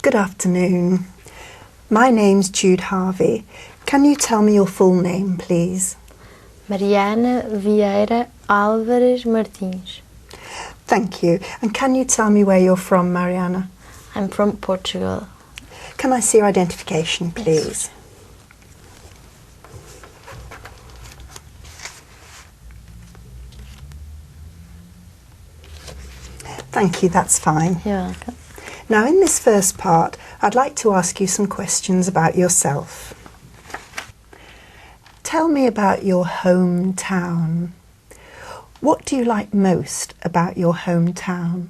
Good afternoon. My name's Jude Harvey. Can you tell me your full name, please? Mariana Vieira Álvares Martins. Thank you. And can you tell me where you're from, Mariana? I'm from Portugal. Can I see your identification, please? Yes. Thank you, that's fine. You're welcome. Now, in this first part, I'd like to ask you some questions about yourself. Tell me about your hometown. What do you like most about your hometown?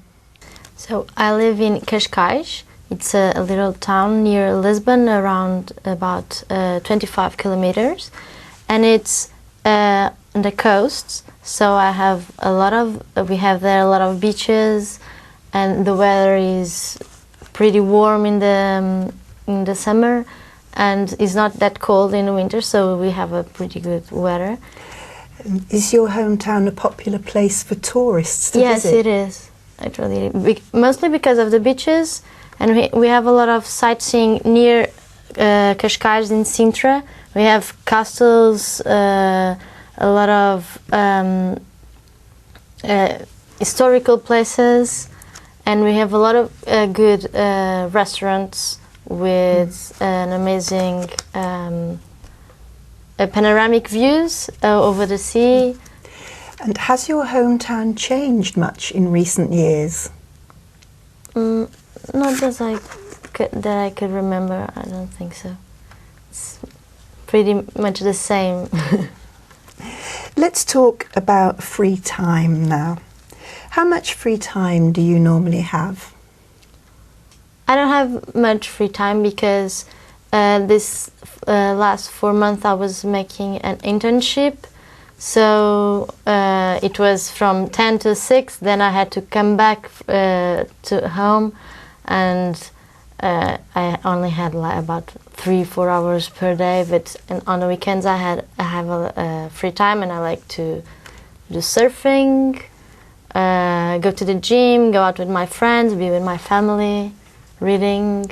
So I live in Cascais. It's a little town near Lisbon, around about 25 kilometers, and it's on the coast. So we have there a lot of beaches, and the weather is pretty warm in the summer, and it's not that cold in the winter. So we have a pretty good weather. Is your hometown a popular place for tourists to visit? Yes, it is. Actually, mostly because of the beaches, and we have a lot of sightseeing near Cascais in Sintra. We have castles, a lot of historical places, and we have a lot of good restaurants with an amazing panoramic views over the sea. And has your hometown changed much in recent years? Not as that I could remember. I don't think so. It's pretty much the same. Let's talk about free time now. How much free time do you normally have? I don't have much free time because this last 4 months I was making an internship. So it was from 10 to 6, then I had to come back to home, and I only had like about 3-4 hours per day, but on the weekends I have a free time, and I like to do surfing, go to the gym, go out with my friends, be with my family, reading.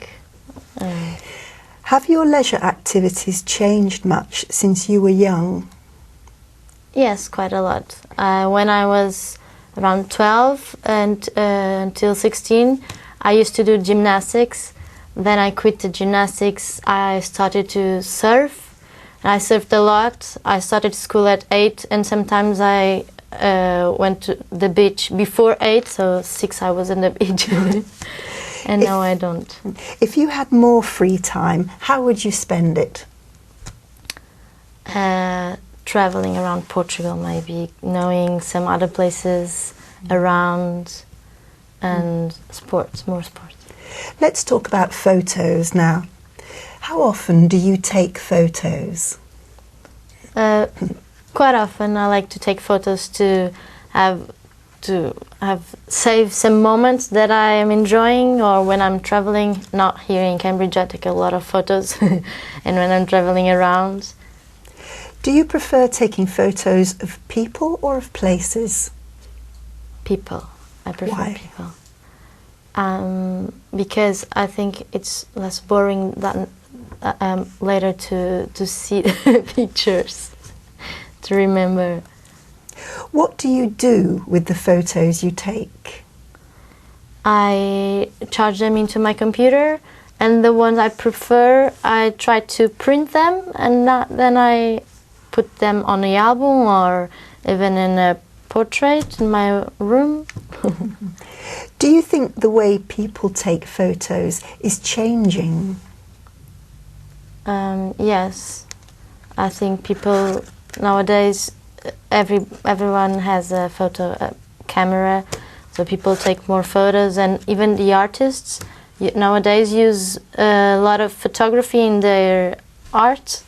Have your leisure activities changed much since you were young? Yes, quite a lot. When I was around 12 and until 16, I used to do gymnastics. Then I quit the gymnastics. I started to surf. I surfed a lot. I started school at 8, and sometimes I went to the beach before 8, so 6 I was in the beach. And now I don't. If you had more free time, how would you spend it? Traveling around Portugal, maybe knowing some other places around, and more sports. Let's talk about photos now. How often do you take photos? Quite often. I like to take photos to save some moments that I am enjoying, or when I'm traveling. Not here in Cambridge, I take a lot of photos, and when I'm traveling around. Do you prefer taking photos of people or of places? People. I prefer Why? people. Because I think it's less boring than later to see the pictures, to remember. What do you do with the photos you take? I charge them into my computer, and the ones I prefer, I try to print them, and then I put them on the album or even in a portrait in my room. Do you think the way people take photos is changing? Yes, I think people nowadays, everyone has a photo camera, so people take more photos, and even the artists nowadays use a lot of photography in their art.